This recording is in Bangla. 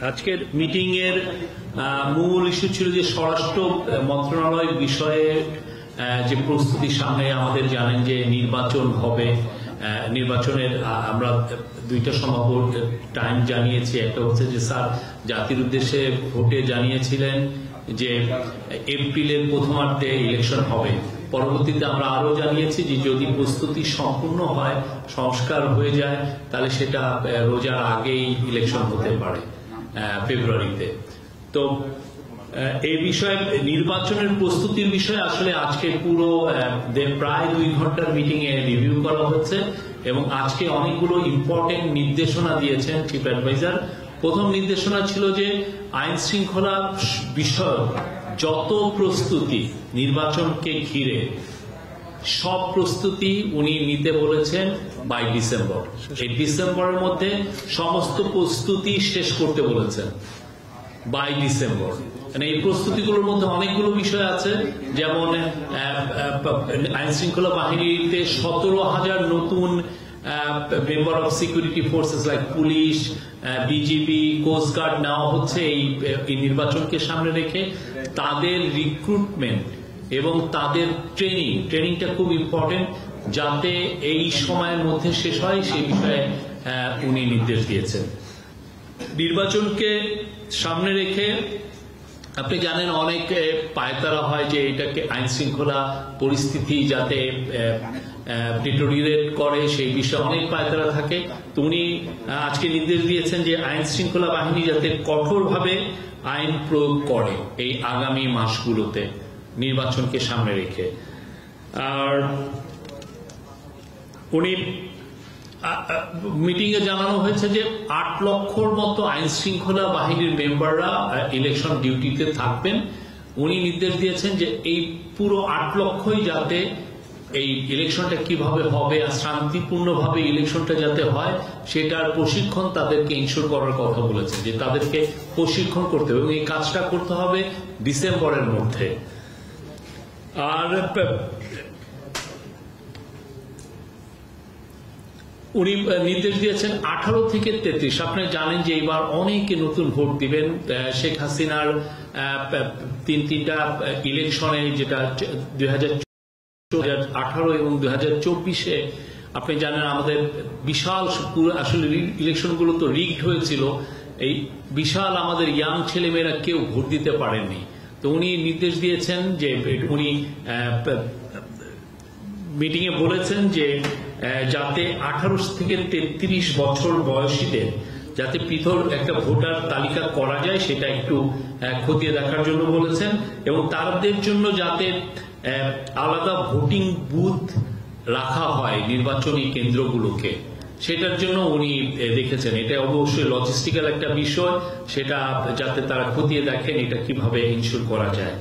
আজকের মিটিং এর মূল ইস্যু ছিল যে স্বরাষ্ট্র মন্ত্রণালয় বিষয়ে যে প্রস্তুতি সামনে আমাদের জানেন যে নির্বাচন হবে। নির্বাচনের আমরা দুইটা সম্ভাব্য টাইম জানিয়েছি। একটা হচ্ছে যে স্যার জাতির উদ্দেশ্যে ভোটে জানিয়েছিলেন যে এপ্রিলের প্রথমার্ধে ইলেকশন হবে। পরবর্তীতে আমরা আরো জানিয়েছি যে যদি প্রস্তুতি সম্পূর্ণ হয়, সংস্কার হয়ে যায়, তাহলে সেটা রোজার আগেই ইলেকশন হতে পারে ফেব্রুয়ারিতে। তো এই বিষয়ে নির্বাচনের প্রস্তুতির বিষয়ে আসলে আজকে পুরো প্রায় 2 ঘন্টার মিটিং এ রিভিউ করা হচ্ছে এবং আজকে অনেকগুলো ইম্পর্টেন্ট নির্দেশনা দিয়েছেন চিফ অ্যাডভাইজার। প্রথম নির্দেশনা ছিল যে আইন শৃঙ্খলা বিষয়ক যত প্রস্তুতি নির্বাচনকে ঘিরে সব প্রস্তুতি উনি নিতে বলেছেন বাই ডিসেম্বর। এই ডিসেম্বরের মধ্যে সমস্ত প্রস্তুতি শেষ করতে বলেছেন বাই ডিসেম্বর। এই প্রস্তুতিগুলোর মধ্যে অনেকগুলো বিষয় আছে, যেমন আইন শৃঙ্খলা বাহিনীতে 17,000 নতুন member of security forces like police, BGB, coastguard নেওয়া হচ্ছে এই নির্বাচনকে সামনে রেখে। তাদের রিক্রুটমেন্ট এবং তাদের ট্রেনিংটা খুব ইম্পর্টেন্ট, যাতে এই সময়ের মধ্যে শেষ হয় সেই বিষয়ে উনি নির্দেশ দিয়েছেন। নির্বাচনকে সামনে রেখে আপনি জানেন অনেক পায়তারা হয় যে এটাকে আইন শৃঙ্খলা পরিস্থিতি যাতে ডিটোরিয়েট করে সেই বিষয়ে অনেক পায়তারা থাকে। তো উনি আজকে নির্দেশ দিয়েছেন যে আইন শৃঙ্খলা বাহিনী যাতে কঠোরভাবে আইন প্রয়োগ করে এই আগামী মাসগুলোতে নির্বাচনকে সামনে রেখে। আর উনি মিটিং এ জানানো হয়েছে যে 8 লক্ষর মতো আইন শৃঙ্খলা বাহিনীর মেম্বাররা ইলেকশন ডিউটিতে থাকবেন। উনি নির্দেশ দিয়েছেন যে এই পুরো 8 লক্ষই যাতে এই ইলেকশনটা কিভাবে হবে আর শান্তিপূর্ণভাবে ইলেকশনটা যাতে হয় সেটার প্রশিক্ষণ তাদেরকে ইনশিওর করার কথা বলেছেন, যে তাদেরকে প্রশিক্ষণ করতে হবে এবং এই কাজটা করতে হবে ডিসেম্বরের মধ্যে। আর উনি নির্দেশ দিয়েছেন 18 থেকে 33। আপনারা জানেন যে এবার অনেকে নতুন ভোট দিবেন। শেখ হাসিনার তিনটা ইলেকশনে, যেটা 2018 এবং 2024-এ আপনি জানেন আমাদের বিশাল আসলে ইলেকশনগুলো তো রিগড হয়েছিল। এই বিশাল আমাদের ইয়াং ছেলেমেয়েরা কেউ ভোট দিতে পারেননি। তো উনি নির্দেশ দিয়েছেন যে উনি মিটিং এ বলেছেন যে যাতে 18 থেকে 33 বছর বয়সীদের যাতে পৃথক একটা ভোটার তালিকা করা যায় সেটা একটু খতিয়ে দেখার জন্য বলেছেন এবং তাদের জন্য যাতে আলাদা ভোটিং বুথ রাখা হয় নির্বাচনী কেন্দ্রগুলোকে, সেটার জন্য উনি দেখেছেন। এটা অবশ্যই লজিস্টিক্যাল একটা বিষয়, সেটা যাতে তারা খতিয়ে দেখেন এটা কিভাবে ইনশিওর করা যায়।